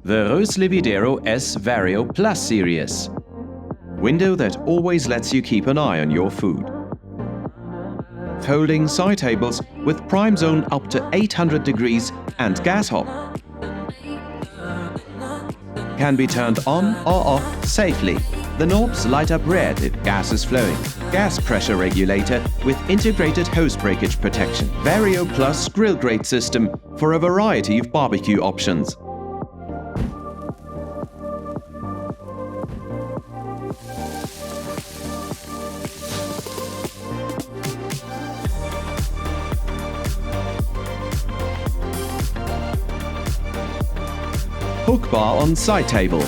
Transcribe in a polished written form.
The Videro S Vario Plus series. Window that always lets you keep an eye on your food. Folding side tables with prime zone up to 800 degrees and gas hob. Can be turned on or off safely. The knobs light up red if gas is flowing. Gas pressure regulator with integrated hose breakage protection. Vario Plus grill grate system for a variety of barbecue options. Hook bar on side table.